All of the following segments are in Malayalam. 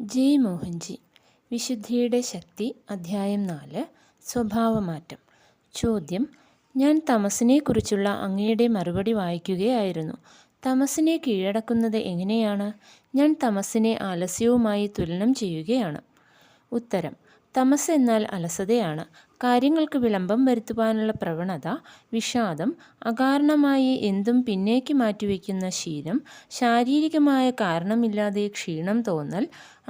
ജയ് മോഹൻജി. വിശുദ്ധിയുടെ ശക്തി. അധ്യായം 4. സ്വഭാവമാറ്റം. ചോദ്യം: ഞാൻ തമസിനെക്കുറിച്ചുള്ള അങ്ങയുടെ മറുപടി വായിക്കുകയായിരുന്നു. തമസിനെ കീഴടക്കുന്നത് എങ്ങനെയാണ്? ഞാൻ തമസിനെ ആലസ്യവുമായി തുലനം ചെയ്യുകയാണ്. ഉത്തരം: തമസ് എന്നാൽ അലസതയാണ്. കാര്യങ്ങൾക്ക് വിളംബം വരുത്തുവാനുള്ള പ്രവണത, വിഷാദം, അകാരണമായി എന്തും പിന്നേക്ക് മാറ്റിവെക്കുന്ന ശീലം, ശാരീരികമായ കാരണമില്ലാതെ ക്ഷീണം തോന്നൽ,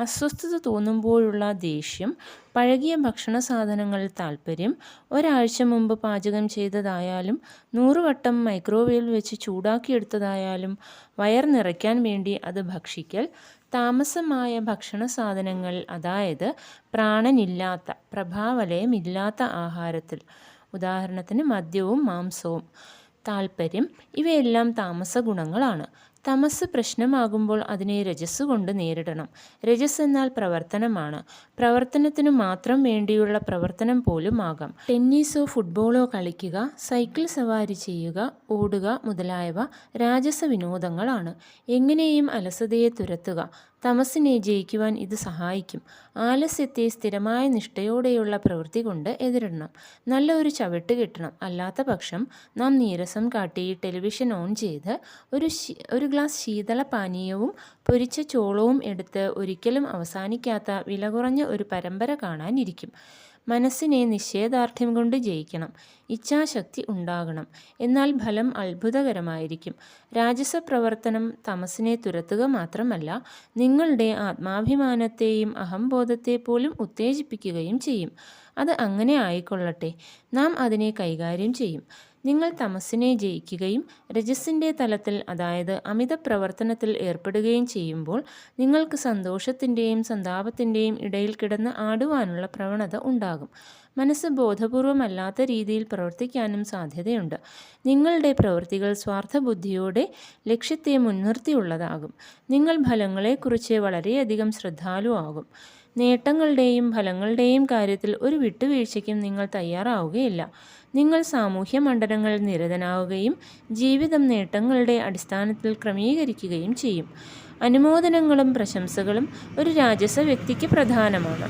അസ്വസ്ഥത തോന്നുമ്പോഴുള്ള ദേഷ്യം, പഴകിയ ഭക്ഷണ സാധനങ്ങളിൽ താൽപ്പര്യം, ഒരാഴ്ച മുമ്പ് പാചകം ചെയ്തതായാലും 100 വട്ടം മൈക്രോവേവിൽ വെച്ച് ചൂടാക്കിയെടുത്തതായാലും വയർ നിറയ്ക്കാൻ വേണ്ടി അത് ഭക്ഷിക്കൽ, താമസമായ ഭക്ഷണ സാധനങ്ങൾ, അതായത് പ്രാണനില്ലാത്ത, പ്രഭാവലയമില്ലാത്ത ആഹാരത്തിൽ, ഉദാഹരണത്തിന് മദ്യവും മാംസവും, താൽപ്പര്യം, ഇവയെല്ലാം താമസ ഗുണങ്ങളാണ്. തമസ് പ്രശ്നമാകുമ്പോൾ അതിനെ രജസ് കൊണ്ട് നേരിടണം. രജസ് എന്നാൽ പ്രവർത്തനമാണ്. പ്രവർത്തനത്തിനു മാത്രം വേണ്ടിയുള്ള പ്രവർത്തനം പോലും ആകാം. ടെന്നീസോ ഫുട്ബോളോ കളിക്കുക, സൈക്കിൾ സവാരി ചെയ്യുക, ഓടുക മുതലായവ രാജസ വിനോദങ്ങളാണ്. എങ്ങനെയും അലസതയെ തുരത്തുക. തമസിനെ ജയിക്കുവാൻ ഇത് സഹായിക്കും. ആലസ്യത്തെ സ്ഥിരമായ നിഷ്ഠയോടെയുള്ള പ്രവൃത്തി കൊണ്ട് എതിരിടണം. നല്ല ഒരു ചവിട്ട് കിട്ടണം. അല്ലാത്ത പക്ഷം നാം നീരസം കാട്ടി ടെലിവിഷൻ ഓൺ ചെയ്ത് ഒരു ഗ്ലാസ് ശീതള പാനീയവും പൊരിച്ച ചോളവും എടുത്ത് ഒരിക്കലും അവസാനിക്കാത്ത വില കുറഞ്ഞ ഒരു പരമ്പര കാണാനിരിക്കും. മനസ്സിനെ നിശ്ചയദാർഢ്യം കൊണ്ട് ജയിക്കണം. ഇച്ഛാശക്തി ഉണ്ടാകണം. എന്നാൽ ഫലം അത്ഭുതകരമായിരിക്കും. രാജസ പ്രവർത്തനം തമസിനെ തുരത്തുക മാത്രമല്ല, നിങ്ങളുടെ ആത്മാഭിമാനത്തെയും അഹംബോധത്തെ പോലും ഉത്തേജിപ്പിക്കുകയും ചെയ്യും. അത് അങ്ങനെ ആയിക്കൊള്ളട്ടെ. നാം അതിനെ കൈകാര്യം ചെയ്യും. നിങ്ങൾ തമസിനെ ജയിക്കുകയും രജസിൻ്റെ തലത്തിൽ, അതായത് അമിത പ്രവർത്തനത്തിൽ ഏർപ്പെടുകയും ചെയ്യുമ്പോൾ നിങ്ങൾക്ക് സന്തോഷത്തിൻ്റെയും സന്താപത്തിൻ്റെയും ഇടയിൽ കിടന്ന് ആടുവാനുള്ള പ്രവണത ഉണ്ടാകും. മനസ്സ് ബോധപൂർവമല്ലാത്ത രീതിയിൽ പ്രവർത്തിക്കാനും സാധ്യതയുണ്ട്. നിങ്ങളുടെ പ്രവൃത്തികൾ സ്വാർത്ഥബുദ്ധിയോടെ ലക്ഷ്യത്തെ മുൻനിർത്തിയുള്ളതാകും. നിങ്ങൾ ഫലങ്ങളെക്കുറിച്ച് വളരെയധികം ശ്രദ്ധാലുവാകും. നേട്ടങ്ങളുടെയും ഫലങ്ങളുടെയും കാര്യത്തിൽ ഒരു വിട്ടുവീഴ്ചയ്ക്കും നിങ്ങൾ തയ്യാറാവുകയില്ല. നിങ്ങൾ സാമൂഹ്യ മണ്ഡലങ്ങളിൽ നിരതനാവുകയും ജീവിതം നേട്ടങ്ങളുടെ അടിസ്ഥാനത്തിൽ ക്രമീകരിക്കുകയും ചെയ്യും. അനുമോദനങ്ങളും പ്രശംസകളും ഒരു രാജസ വ്യക്തിക്ക് പ്രധാനമാണ്.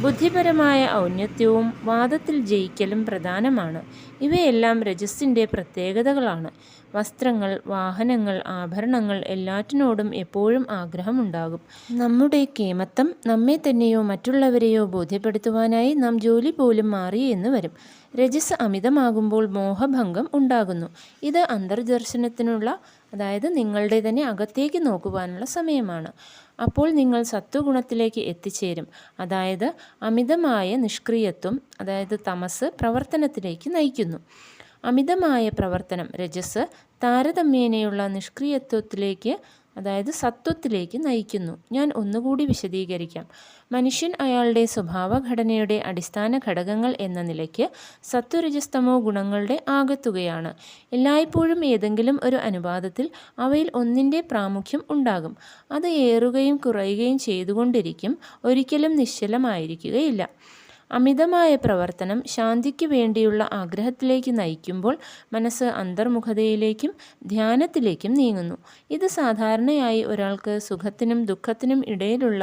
ബുദ്ധിപരമായ ഔന്നത്യവും വാദത്തിൽ ജയിക്കലും പ്രധാനമാണ്. ഇവയെല്ലാം രജസ്സിൻ്റെ പ്രത്യേകതകളാണ്. വസ്ത്രങ്ങൾ, വാഹനങ്ങൾ, ആഭരണങ്ങൾ, എല്ലാറ്റിനോടും എപ്പോഴും ആഗ്രഹമുണ്ടാകും. നമ്മുടെ കേമത്വം നമ്മെ തന്നെയോ മറ്റുള്ളവരെയോ ബോധ്യപ്പെടുത്തുവാനായി നാം ജോലി പോലും മാറി എന്ന് വരും. രജസ് അമിതമാകുമ്പോൾ മോഹഭംഗം ഉണ്ടാകുന്നു. ഇത് അന്തർദർശനത്തിനുള്ള, അതായത് നിങ്ങളുടെ തന്നെ അകത്തേക്ക് നോക്കുവാനുള്ള സമയമാണ്. അപ്പോൾ നിങ്ങൾ സത്വഗുണത്തിലേക്ക് എത്തിച്ചേരും. അതായത് അമിതമായ നിഷ്ക്രിയത്വം, അതായത് തമസ്, പ്രവർത്തനത്തിലേക്ക് നയിക്കുന്നു. അമിതമായ പ്രവർത്തനം, രജസ്, താരതമ്യേനയുള്ള നിഷ്ക്രിയത്വത്തിലേക്ക്, അതായത് സത്വത്തിലേക്ക് നയിക്കുന്നു. ഞാൻ ഒന്നുകൂടി വിശദീകരിക്കാം. മനുഷ്യൻ അയാളുടെ സ്വഭാവഘടനയുടെ അടിസ്ഥാന ഘടകങ്ങൾ എന്ന നിലയ്ക്ക് സത്വരജസ്തമോ ഗുണങ്ങളുടെ ആകത്തുകയാണ്. എല്ലായ്പ്പോഴും ഏതെങ്കിലും ഒരു അനുപാതത്തിൽ അവയിൽ ഒന്നിൻ്റെ പ്രാമുഖ്യം ഉണ്ടാകും. അത് ഏറുകയും കുറയുകയും ചെയ്തുകൊണ്ടിരിക്കും. ഒരിക്കലും നിശ്ചലമായിരിക്കുകയില്ല. അമിതമായ പ്രവർത്തനം ശാന്തിക്ക് വേണ്ടിയുള്ള ആഗ്രഹത്തിലേക്ക് നയിക്കുമ്പോൾ മനസ്സ് അന്തർമുഖതയിലേക്കും ധ്യാനത്തിലേക്കും നീങ്ങുന്നു. ഇത് സാധാരണയായി ഒരാൾക്ക് സുഖത്തിനും ദുഃഖത്തിനും ഇടയിലുള്ള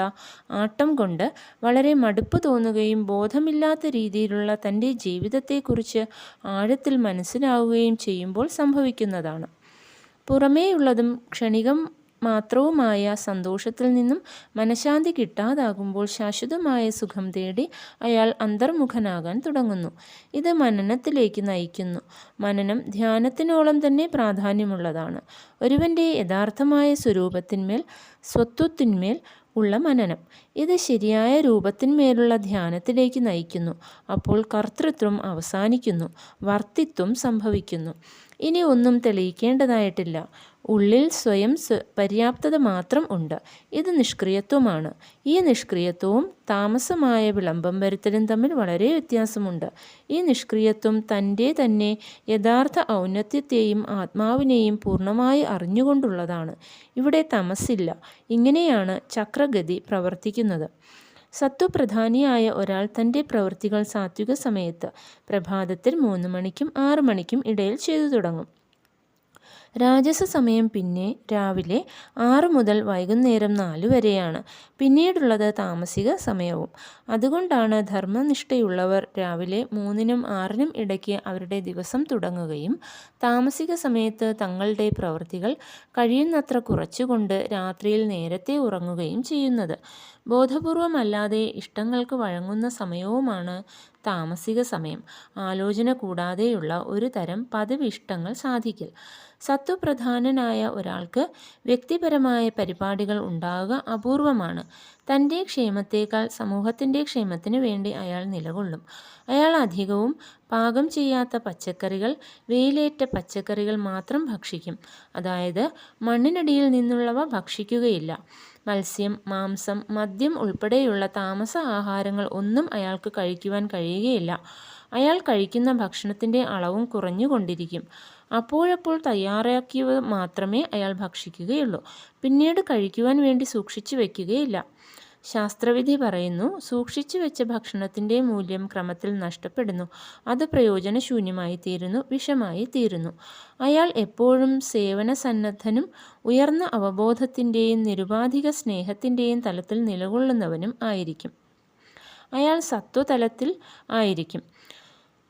ആട്ടം കൊണ്ട് വളരെ മടുപ്പ് തോന്നുകയും ബോധമില്ലാത്ത രീതിയിലുള്ള തൻ്റെ ജീവിതത്തെക്കുറിച്ച് ആഴത്തിൽ മനസ്സിലാവുകയും ചെയ്യുമ്പോൾ സംഭവിക്കുന്നതാണ്. പുറമേയുള്ളതും ക്ഷണികം മാത്രവുമായ സന്തോഷത്തിൽ നിന്നും മനഃശാന്തി കിട്ടാതാകുമ്പോൾ ശാശ്വതമായ സുഖം തേടി അയാൾ അന്തർമുഖനാകാൻ തുടങ്ങുന്നു. ഇത് മനനത്തിലേക്ക് നയിക്കുന്നു. മനനം ധ്യാനത്തിനോളം തന്നെ പ്രാധാന്യമുള്ളതാണ്. ഒരുവൻ്റെ യഥാർത്ഥമായ സ്വരൂപത്തിന്മേൽ, സ്വത്വത്തിന്മേൽ ഉള്ള മനനം. ഇത് ശരിയായ രൂപത്തിന്മേലുള്ള ധ്യാനത്തിലേക്ക് നയിക്കുന്നു. അപ്പോൾ കർത്തൃത്വം അവസാനിക്കുന്നു, വർത്തിത്വം സംഭവിക്കുന്നു. ഇനി ഒന്നും തെളിയിക്കേണ്ടതായിട്ടില്ല. ഉള്ളിൽ സ്വയം പര്യാപ്തത മാത്രം ഉണ്ട്. ഇത് നിഷ്ക്രിയത്വമാണ്. ഈ നിഷ്ക്രിയത്വവും താമസമായ വിളംബം വരുത്തലും തമ്മിൽ വളരെ വ്യത്യാസമുണ്ട്. ഈ നിഷ്ക്രിയത്വം തൻ്റെ തന്നെ യഥാർത്ഥ ഔന്നത്യത്തെയും ആത്മാവിനെയും പൂർണ്ണമായി അറിഞ്ഞുകൊണ്ടുള്ളതാണ്. ഇവിടെ തമസില്ല. ഇങ്ങനെയാണ് ചക്രഗതി പ്രവർത്തിക്കുന്നത്. സത്വപ്രധാനിയായ ഒരാൾ തൻ്റെ പ്രവൃത്തികൾ സാത്വിക സമയത്ത്, പ്രഭാതത്തിൽ 3 മണിക്കും 6 മണിക്കും ഇടയിൽ ചെയ്തു തുടങ്ങും. രാജസ സമയം പിന്നെ രാവിലെ 6 മുതൽ വൈകുന്നേരം 4 വരെയാണ്. പിന്നീടുള്ളത് താമസിക സമയവും. അതുകൊണ്ടാണ് ധർമ്മനിഷ്ഠയുള്ളവർ രാവിലെ 3-നും 6-നും ഇടയ്ക്ക് അവരുടെ ദിവസം തുടങ്ങുകയും താമസിക സമയത്ത് തങ്ങളുടെ പ്രവൃത്തികൾ കഴിയുന്നത്ര കുറച്ചുകൊണ്ട് രാത്രിയിൽ നേരത്തെ ഉറങ്ങുകയും ചെയ്യുന്നത്. ബോധപൂർവമല്ലാതെ ഇഷ്ടങ്ങൾക്ക് വഴങ്ങുന്ന സമയവുമാണ് താമസിക സമയം. ആലോചന കൂടാതെയുള്ള ഒരു തരം പതിവ് ഇഷ്ടങ്ങൾ സാധിക്കൽ. സത്വപ്രധാനനായ ഒരാൾക്ക് വ്യക്തിപരമായ പരിപാടികൾ ഉണ്ടാവുക അപൂർവമാണ്. തൻ്റെ ക്ഷേമത്തേക്കാൾ സമൂഹത്തിൻ്റെ ക്ഷേമത്തിനു വേണ്ടി അയാൾ നിലകൊള്ളും. അയാൾ അധികവും പാകം ചെയ്യാത്ത പച്ചക്കറികൾ, വെയിലേറ്റ പച്ചക്കറികൾ മാത്രം ഭക്ഷിക്കും. അതായത് മണ്ണിനടിയിൽ നിന്നുള്ളവ ഭക്ഷിക്കുകയില്ല. മത്സ്യം, മാംസം, മദ്യം ഉൾപ്പെടെയുള്ള താമസ ആഹാരങ്ങൾ ഒന്നും അയാൾക്ക് കഴിക്കുവാൻ കഴിയുകയില്ല. അയാൾ കഴിക്കുന്ന ഭക്ഷണത്തിൻ്റെ അളവും കുറഞ്ഞുകൊണ്ടിരിക്കും. അപ്പോഴപ്പോൾ തയ്യാറാക്കിയവ മാത്രമേ അയാൾ ഭക്ഷിക്കുകയുള്ളൂ. പിന്നീട് കഴിക്കുവാൻ വേണ്ടി സൂക്ഷിച്ചു വയ്ക്കുകയില്ല. ശാസ്ത്രവിധി പറയുന്നു, സൂക്ഷിച്ചു വെച്ച ഭക്ഷണത്തിൻ്റെ മൂല്യം ക്രമത്തിൽ നഷ്ടപ്പെടുന്നു. അത് പ്രയോജനശൂന്യമായി തീരുന്നു, വിഷമായി തീരുന്നു. അയാൾ എപ്പോഴും സേവനസന്നദ്ധനും ഉയർന്ന അവബോധത്തിൻ്റെയും നിരുപാധിക സ്നേഹത്തിൻ്റെയും തലത്തിൽ നിലകൊള്ളുന്നവനും ആയിരിക്കും. അയാൾ സത്വതലത്തിൽ ആയിരിക്കും.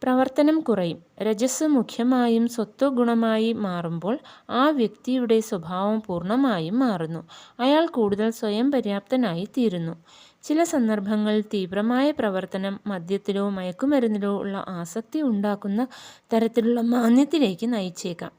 പ്രവർത്തനം കുറയും. രജസ് മുഖ്യമായും സ്വത്വഗുണമായി മാറുമ്പോൾ ആ വ്യക്തിയുടെ സ്വഭാവം പൂർണ്ണമായും മാറുന്നു. അയാൾ കൂടുതൽ സ്വയം പര്യാപ്തനായി തീരുന്നു. ചില സന്ദർഭങ്ങളിൽ തീവ്രമായ പ്രവർത്തനം മദ്യത്തിലോ മയക്കുമരുന്നിലോ ഉള്ള ആസക്തി ഉണ്ടാക്കുന്ന തരത്തിലുള്ള മാന്ദ്യത്തിലേക്ക് നയിച്ചേക്കാം.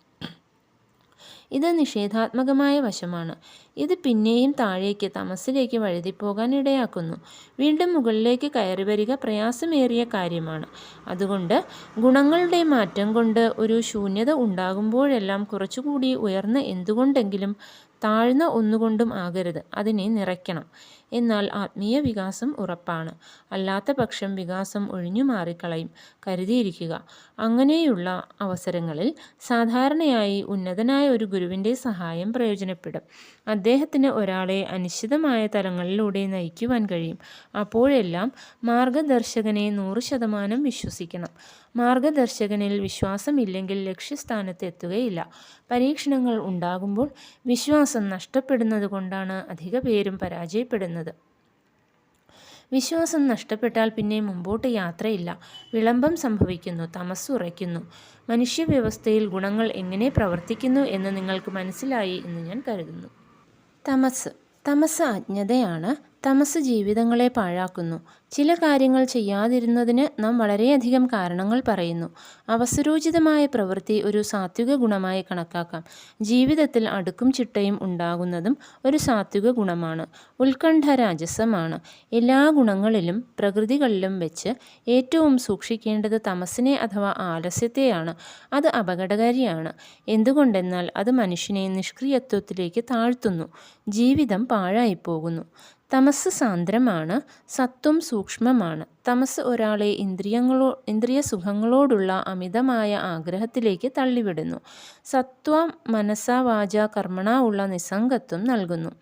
ഇത് നിഷേധാത്മകമായ വശമാണ്. ഇത് പിന്നെയും താഴേക്ക് തമസ്സിലേക്ക് വഴുതിപ്പോകാൻ ഇടയാക്കുന്നു. വീണ്ടും മുകളിലേക്ക് കയറി വരിക പ്രയാസമേറിയ കാര്യമാണ്. അതുകൊണ്ട് ഗുണങ്ങളുടെ മാറ്റം കൊണ്ട് ഒരു ശൂന്യത ഉണ്ടാകുമ്പോഴെല്ലാം കുറച്ചുകൂടി ഉയർന്ന എന്തുകൊണ്ടെങ്കിലും താഴ്ന്ന ഒന്നുകൊണ്ടും ആകരുത് അതിനെ നിറയ്ക്കണം. എന്നാൽ ആത്മീയ വികാസം ഉറപ്പാണ്. അല്ലാത്ത പക്ഷം വികാസം ഒഴിഞ്ഞു മാറിക്കളയും. കരുതിയിരിക്കുക. അങ്ങനെയുള്ള അവസരങ്ങളിൽ സാധാരണയായി ഉന്നതനായ ഒരു ഗുരുവിൻ്റെ സഹായം പ്രയോജനപ്പെടും. അദ്ദേഹത്തിന് ഒരാളെ അനിശ്ചിതമായ തലങ്ങളിലൂടെ നയിക്കുവാൻ കഴിയും. അപ്പോഴെല്ലാം മാർഗദർശകനെ 100% വിശ്വസിക്കണം. മാർഗദർശകനിൽ വിശ്വാസമില്ലെങ്കിൽ ലക്ഷ്യസ്ഥാനത്ത് എത്തുകയില്ല. പരീക്ഷണങ്ങൾ ഉണ്ടാകുമ്പോൾ വിശ്വാസം നഷ്ടപ്പെടുന്നത് കൊണ്ടാണ് അധിക പേരും പരാജയപ്പെടുന്നത്. വിശ്വാസം നഷ്ടപ്പെട്ടാൽ പിന്നെ മുമ്പോട്ട് യാത്രയില്ല. വിളംബം സംഭവിക്കുന്നു, തമസ്സ് ഉറയ്ക്കുന്നു. മനുഷ്യവ്യവസ്ഥയിൽ ഗുണങ്ങൾ എങ്ങനെ പ്രവർത്തിക്കുന്നു എന്ന് നിങ്ങൾക്ക് മനസ്സിലായി എന്ന് ഞാൻ കരുതുന്നു. തമസ് അജ്ഞതയാണ്. തമസ് ജീവിതങ്ങളെ പാഴാക്കുന്നു. ചില കാര്യങ്ങൾ ചെയ്യാതിരുന്നതിന് നാം വളരെയധികം കാരണങ്ങൾ പറയുന്നു. അവസരോചിതമായ പ്രവൃത്തി ഒരു സാത്വിക ഗുണമായി കണക്കാക്കാം. ജീവിതത്തിൽ അടുക്കും ചിട്ടയും ഉണ്ടാകുന്നതും ഒരു സാത്വിക ഗുണമാണ്. ഉത്കണ്ഠ രാജസമാണ്. എല്ലാ ഗുണങ്ങളിലും പ്രകൃതികളിലും വെച്ച് ഏറ്റവും സൂക്ഷിക്കേണ്ടത് തമസിനെ അഥവാ ആലസ്യത്തെയാണ്. അത് അപകടകാരിയാണ്. എന്തുകൊണ്ടെന്നാൽ അത് മനുഷ്യനെ നിഷ്ക്രിയത്വത്തിലേക്ക് താഴ്ത്തുന്നു. ജീവിതം പാഴായിപ്പോകുന്നു. തമസ് സാന്ദ്രമാണ്. സത്വം സൂക്ഷ്മമാണ്. തമസ് ഒരാളെ ഇന്ദ്രിയ സുഖങ്ങളോടുള്ള അമിതമായ ആഗ്രഹത്തിലേക്ക് തള്ളിവിടുന്നു. സത്വം മനസ്സാ വാച കർമ്മണ ഉള്ള നിസ്സംഗത്വം നൽകുന്നു.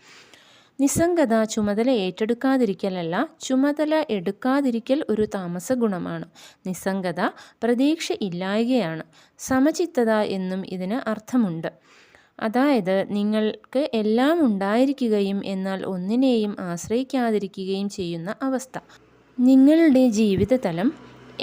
നിസ്സംഗത ചുമതല ഏറ്റെടുക്കാതിരിക്കലല്ല, ചുമതല എടുക്കാതിരിക്കൽ ഒരു താമസ ഗുണമാണ്. നിസ്സംഗത പ്രതീക്ഷ ഇല്ലായ്കയാണ്. സമചിത്തത എന്നും ഇതിന് അർത്ഥമുണ്ട്. അതായത് നിങ്ങൾക്ക് എല്ലാം ഉണ്ടായിരിക്കുകയും എന്നാൽ ഒന്നിനെയും ആശ്രയിക്കാതിരിക്കുകയും ചെയ്യുന്ന അവസ്ഥ. നിങ്ങളുടെ ജീവിതതലം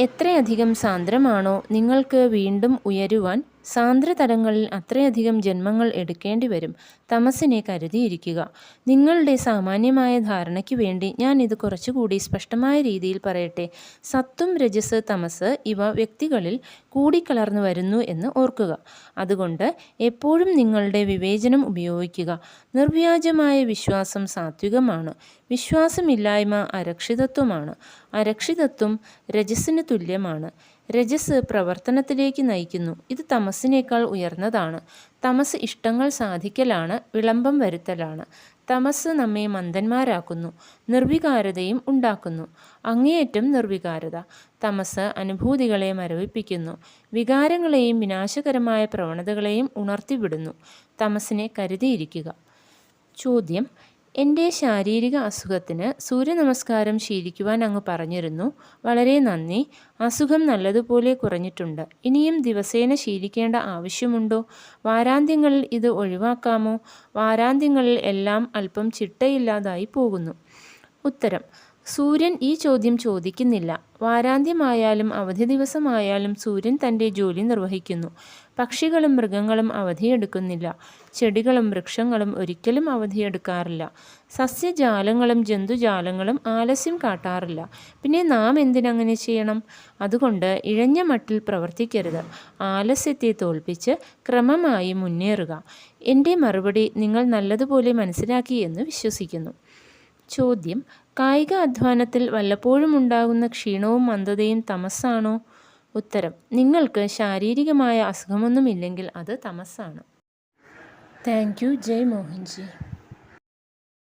എത്രയധികം സാന്ദ്രമാണോ നിങ്ങൾക്ക് വീണ്ടും ഉയരുവാൻ സാന്ദ്രതലങ്ങളിൽ അത്രയധികം ജന്മങ്ങൾ എടുക്കേണ്ടി വരും. തമസിനെ കരുതിയിരിക്കുക. നിങ്ങളുടെ സാമാന്യമായ ധാരണയ്ക്ക് വേണ്ടി ഞാൻ ഇത് കുറച്ചുകൂടി സ്പഷ്ടമായ രീതിയിൽ പറയട്ടെ. സത്വം, രജസ്, തമസ് ഇവ വ്യക്തികളിൽ കൂടിക്കലർന്നു വരുന്നു എന്ന് ഓർക്കുക. അതുകൊണ്ട് എപ്പോഴും നിങ്ങളുടെ വിവേചനം ഉപയോഗിക്കുക. നിർവ്യാജമായ വിശ്വാസം സാത്വികമാണ്. വിശ്വാസമില്ലായ്മ അരക്ഷിതത്വമാണ്. അരക്ഷിതത്വം രജസ്സിന് തുല്യമാണ്. രജസ് പ്രവർത്തനത്തിലേക്ക് നയിക്കുന്നു. ഇത് തമസിനേക്കാൾ ഉയർന്നതാണ്. തമസ് ഇഷ്ടങ്ങൾ സാധിക്കലാണ്, വിളംബം വരുത്തലാണ്. തമസ് നമ്മെ മന്ദന്മാരാക്കുന്നു, നിർവികാരതയും ഉണ്ടാക്കുന്നു. അങ്ങേയറ്റം നിർവികാരത. തമസ് അനുഭൂതികളെ മരവിപ്പിക്കുന്നു, വികാരങ്ങളെയും വിനാശകരമായ പ്രവണതകളെയും ഉണർത്തിവിടുന്നു. തമസിനെ കരുതിയിരിക്കുക. ചോദ്യം: എൻ്റെ ശാരീരിക അസുഖത്തിന് സൂര്യനമസ്കാരം ശീലിക്കുവാൻ അങ്ങ് പറഞ്ഞിരുന്നു. വളരെ നന്ദി. അസുഖം നല്ലതുപോലെ കുറഞ്ഞിട്ടുണ്ട്. ഇനിയും ദിവസേന ശീലിക്കേണ്ട ആവശ്യമുണ്ടോ? വാരാന്ത്യങ്ങളിൽ ഇത് ഒഴിവാക്കാമോ? വാരാന്ത്യങ്ങളിൽ എല്ലാം അല്പം ചിട്ടയില്ലാതായി പോകുന്നു. ഉത്തരം: സൂര്യൻ ഈ ചോദ്യം ചോദിക്കുന്നില്ല. വാരാന്ത്യമായാലും അവധി ദിവസമായാലും സൂര്യൻ തൻ്റെ ജോലി നിർവഹിക്കുന്നു. പക്ഷികളും മൃഗങ്ങളും അവധിയെടുക്കുന്നില്ല. ചെടികളും വൃക്ഷങ്ങളും ഒരിക്കലും അവധിയെടുക്കാറില്ല. സസ്യജാലങ്ങളും ജന്തുജാലങ്ങളും ആലസ്യം കാട്ടാറില്ല. പിന്നെ നാം എന്തിനങ്ങനെ ചെയ്യണം? അതുകൊണ്ട് ഇഴഞ്ഞ മട്ടിൽ പ്രവർത്തിക്കരുത്. ആലസ്യത്തെ തോൽപ്പിച്ച് ക്രമമായി മുന്നേറുക. എൻ്റെ മറുപടി നിങ്ങൾ നല്ലതുപോലെ മനസ്സിലാക്കി എന്ന് വിശ്വസിക്കുന്നു. ചോദ്യം: കായിക അധ്വാനത്തിൽ വല്ലപ്പോഴും ഉണ്ടാകുന്ന ക്ഷീണവും മന്ദതയും തമസ്സാണോ? ഉത്തരം: നിങ്ങൾക്ക് ശാരീരികമായ അസുഖമൊന്നുമില്ലെങ്കിൽ അത് തമസ്സാണ്. Thank you. ജയ് മോഹൻജി.